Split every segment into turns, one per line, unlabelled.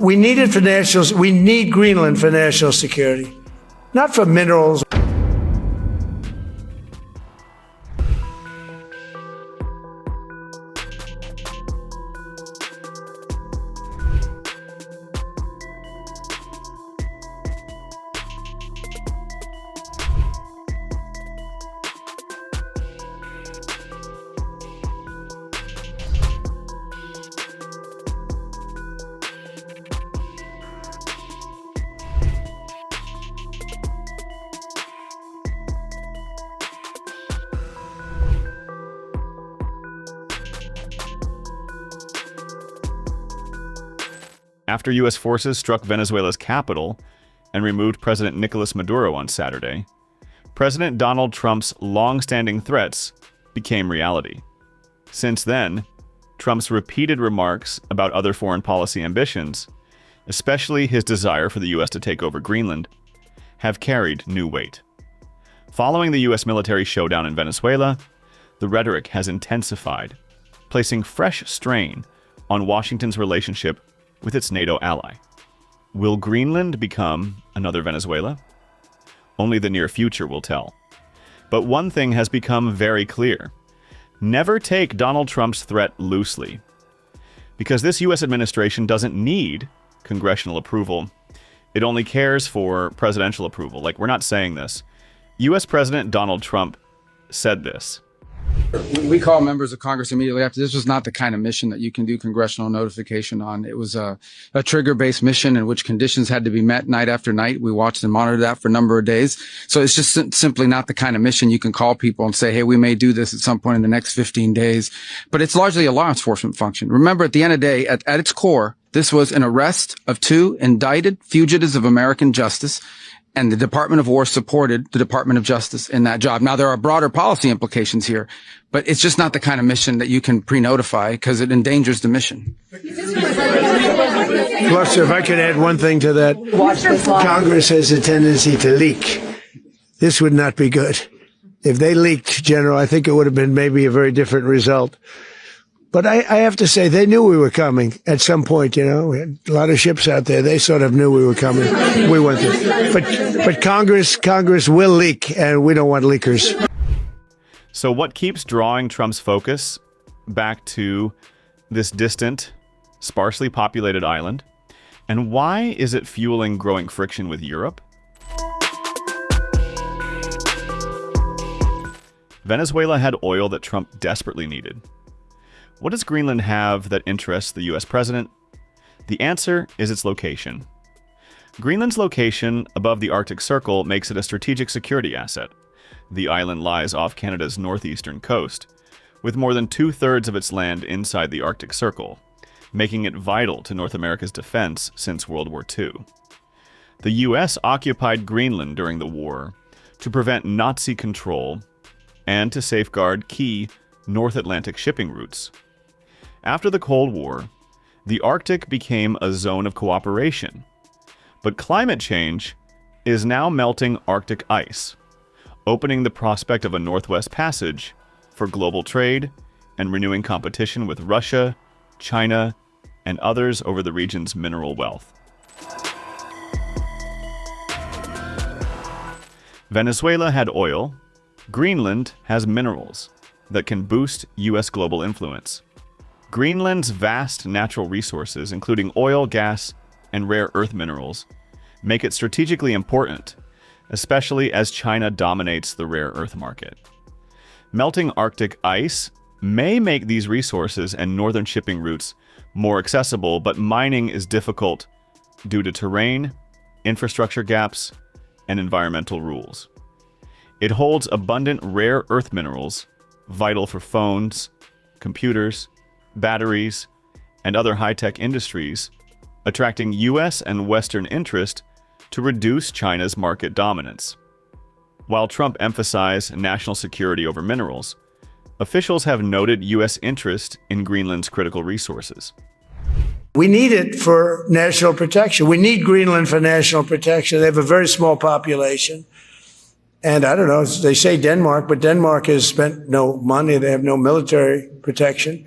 We need it for we need Greenland for national security, not for minerals.
After U.S. forces struck Venezuela's capital and removed President Nicolas Maduro on Saturday, President Donald Trump's long-standing threats became reality. Since then, Trump's repeated remarks about other foreign policy ambitions, especially his desire for the U.S. to take over Greenland, have carried new weight. Following the U.S. military showdown in Venezuela, the rhetoric has intensified, placing fresh strain on Washington's relationship with its NATO ally. Will Greenland become another Venezuela? Only the near future will tell. But one thing has become very clear. Never take Donald Trump's threat loosely. Because this U.S. administration doesn't need congressional approval. It only cares for presidential approval. Like, we're not saying this. U.S. President Donald Trump said this.
We call members of Congress immediately after. This was not the kind of mission that you can do congressional notification on. It was a trigger-based mission in which conditions had to be met night after night. We watched and monitored that for a number of days. So it's just simply not the kind of mission you can call people and say, hey, we may do this at some point in the next 15 days. But it's largely a law enforcement function. Remember, at the end of the day, at its core, this was an arrest of 2 indicted fugitives of American justice. And the Department of War supported the Department of Justice in that job. Now, there are broader policy implications here, but it's just not the kind of mission that you can pre-notify because it endangers the mission.
Plus, if I could add one thing to that, Congress has a tendency to leak. This would not be good. If they leaked, General, I think it would have been maybe a very different result. But I have to say, they knew we were coming at some point, you know. We had a lot of ships out there. They sort of knew we were coming. We went there. But Congress will leak, and we don't want leakers.
So what keeps drawing Trump's focus back to this distant, sparsely populated island? And why is it fueling growing friction with Europe? Venezuela had oil that Trump desperately needed. What does Greenland have that interests the U.S. president? The answer is its location. Greenland's location above the Arctic Circle makes it a strategic security asset. The island lies off Canada's northeastern coast, with more than 2/3 of its land inside the Arctic Circle, making it vital to North America's defense since World War II. The U.S. occupied Greenland during the war to prevent Nazi control and to safeguard key North Atlantic shipping routes. After the Cold War, the Arctic became a zone of cooperation. But climate change is now melting Arctic ice, opening the prospect of a Northwest Passage for global trade and renewing competition with Russia, China, and others over the region's mineral wealth. Venezuela had oil. Greenland has minerals that can boost U.S. global influence. Greenland's vast natural resources, including oil, gas, and rare earth minerals, make it strategically important, especially as China dominates the rare earth market. Melting Arctic ice may make these resources and northern shipping routes more accessible, but mining is difficult due to terrain, infrastructure gaps, and environmental rules. It holds abundant rare earth minerals, vital for phones, computers, batteries, and other high-tech industries, attracting U.S. and Western interest to reduce China's market dominance. While Trump emphasized national security over minerals, officials have noted U.S. interest in Greenland's critical resources.
We need it for national protection. We need Greenland for national protection. They have a very small population. And I don't know, they say Denmark, but Denmark has spent no money. They have no military protection.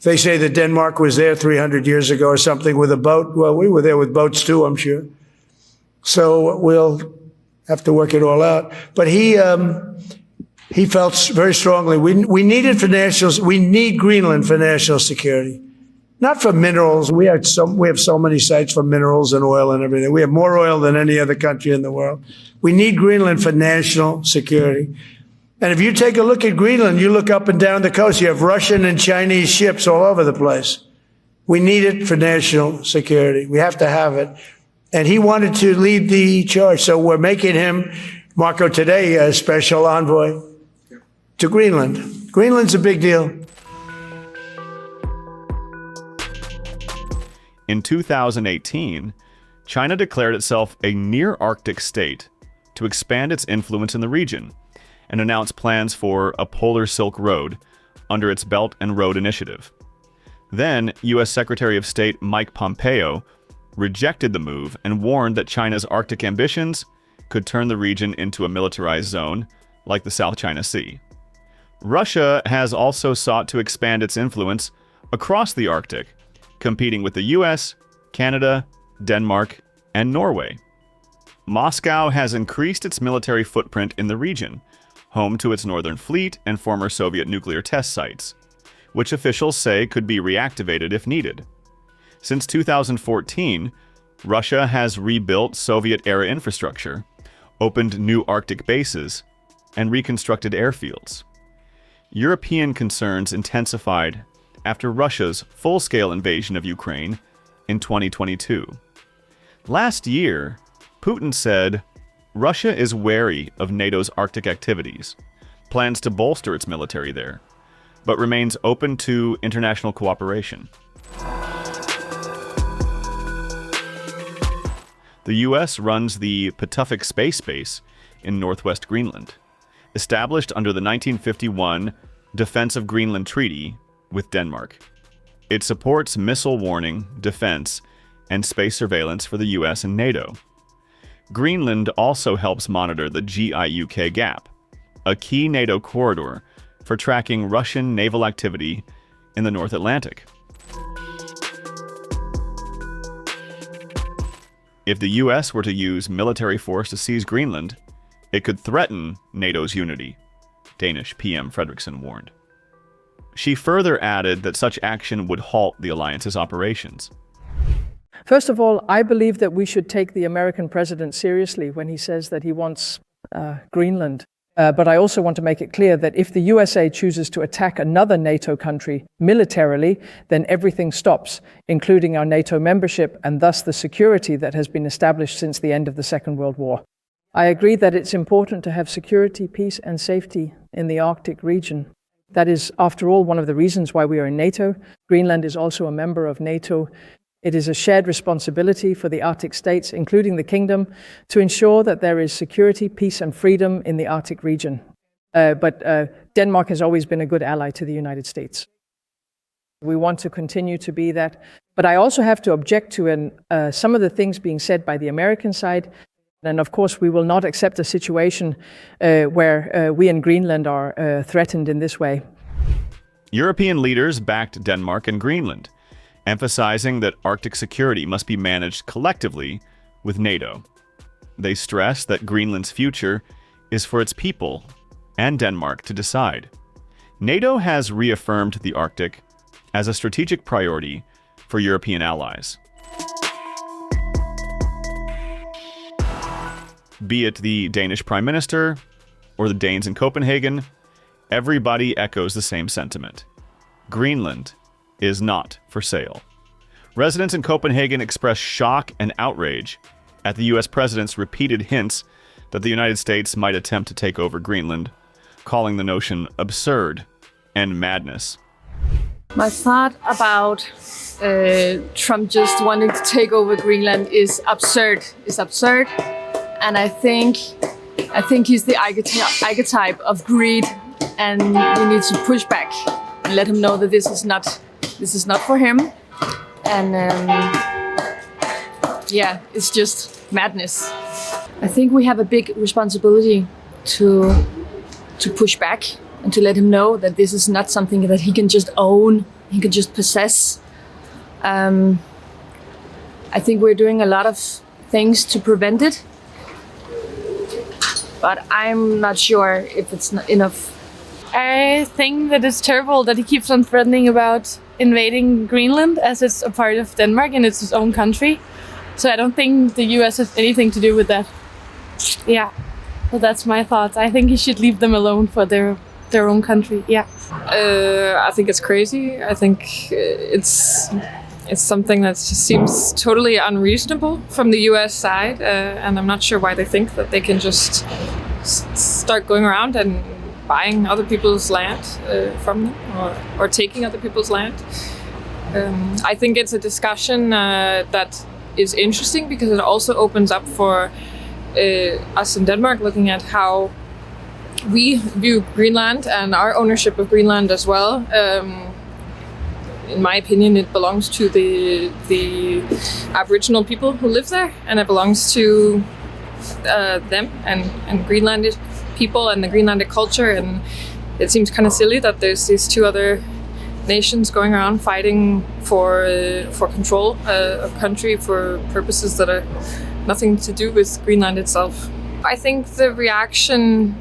They say that Denmark was there 300 years ago or something with a boat. Well, we were there with boats too, I'm sure. So we'll have to work it all out. But he felt very strongly we need Greenland for national security, not for minerals. We have so many sites for minerals and oil and everything. We have more oil than any other country in the world. We need Greenland for national security. And if you take a look at Greenland, you look up and down the coast, you have Russian and Chinese ships all over the place. We need it for national security. We have to have it. And he wanted to lead the charge. So we're making him, Marco, today, a special envoy to Greenland. Greenland's a big deal.
In 2018, China declared itself a near-Arctic state to expand its influence in the region and announced plans for a Polar Silk Road under its Belt and Road Initiative. Then, U.S. Secretary of State Mike Pompeo rejected the move and warned that China's Arctic ambitions could turn the region into a militarized zone like the South China Sea. Russia has also sought to expand its influence across the Arctic, competing with the U.S., Canada, Denmark, and Norway. Moscow has increased its military footprint in the region, home to its Northern Fleet and former Soviet nuclear test sites, which officials say could be reactivated if needed. Since 2014, Russia has rebuilt Soviet-era infrastructure, opened new Arctic bases, and reconstructed airfields. European concerns intensified after Russia's full-scale invasion of Ukraine in 2022. Last year, Putin said Russia is wary of NATO's Arctic activities, plans to bolster its military there, but remains open to international cooperation. The U.S. runs the Pituffik Space Base in northwest Greenland, established under the 1951 Defense of Greenland Treaty with Denmark. It supports missile warning, defense, and space surveillance for the U.S. and NATO. Greenland also helps monitor the GIUK Gap, a key NATO corridor for tracking Russian naval activity in the North Atlantic. If the U.S. were to use military force to seize Greenland, it could threaten NATO's unity, Danish PM Fredriksson warned. She further added that such action would halt the alliance's operations.
First of all, I believe that we should take the American president seriously when he says that he wants Greenland. But I also want to make it clear that if the USA chooses to attack another NATO country militarily, then everything stops, including our NATO membership and thus the security that has been established since the end of the Second World War. I agree that it's important to have security, peace, and safety in the Arctic region. That is, after all, one of the reasons why we are in NATO. Greenland is also a member of NATO. It is a shared responsibility for the Arctic states, including the Kingdom, to ensure that there is security, peace, and freedom in the Arctic region. But Denmark has always been a good ally to the United States. We want to continue to be that. But I also have to object to some of the things being said by the American side. And of course, we will not accept a situation where we in Greenland are threatened in this way.
European leaders backed Denmark and Greenland, emphasizing that Arctic security must be managed collectively with NATO. They stress that Greenland's future is for its people and Denmark to decide. NATO has reaffirmed the Arctic as a strategic priority for European allies. Be it the Danish Prime Minister or the Danes in Copenhagen, everybody echoes the same sentiment. Greenland is not for sale. Residents in Copenhagen expressed shock and outrage at the U.S. president's repeated hints that the United States might attempt to take over Greenland, calling the notion absurd and madness.
My thought about Trump just wanting to take over Greenland is absurd. And I think he's the archetype of greed, and we need to push back and let him know that this is not for him. And it's just madness. I think we have a big responsibility to push back and to let him know that this is not something that he can just own he could just possess. I think we're doing a lot of things to prevent it, but I'm not sure if it's not enough.
I think that it's terrible that he keeps on threatening about invading Greenland, as it's a part of Denmark and it's his own country. So I don't think the US has anything to do with that. Yeah, so that's my thoughts. I think he should leave them alone for their own country. Yeah.
I think it's crazy. I think it's something that just seems totally unreasonable from the US side, and I'm not sure why they think that they can just start going around and buying other people's land from them, or taking other people's land. I think it's a discussion that is interesting because it also opens up for us in Denmark looking at how we view Greenland and our ownership of Greenland as well. In my opinion, it belongs to the Aboriginal people who live there, and it belongs to them and Greenlandic people and the Greenlandic culture. And it seems kind of silly that there's these two other nations going around fighting for control of country for purposes that are nothing to do with Greenland itself. I think the reaction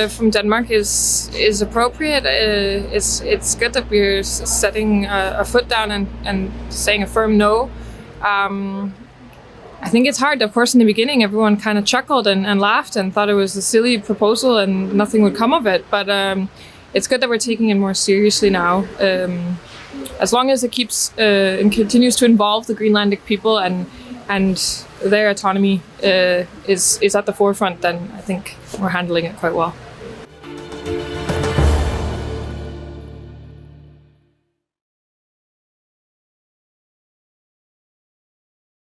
from Denmark is appropriate. It's good that we're setting a foot down and saying a firm no. I think it's hard. Of course, in the beginning, everyone kind of chuckled and laughed and thought it was a silly proposal and nothing would come of it. But it's good that we're taking it more seriously now. As long as it keeps and continues to involve the Greenlandic people and their autonomy is at the forefront, then I think we're handling it quite well.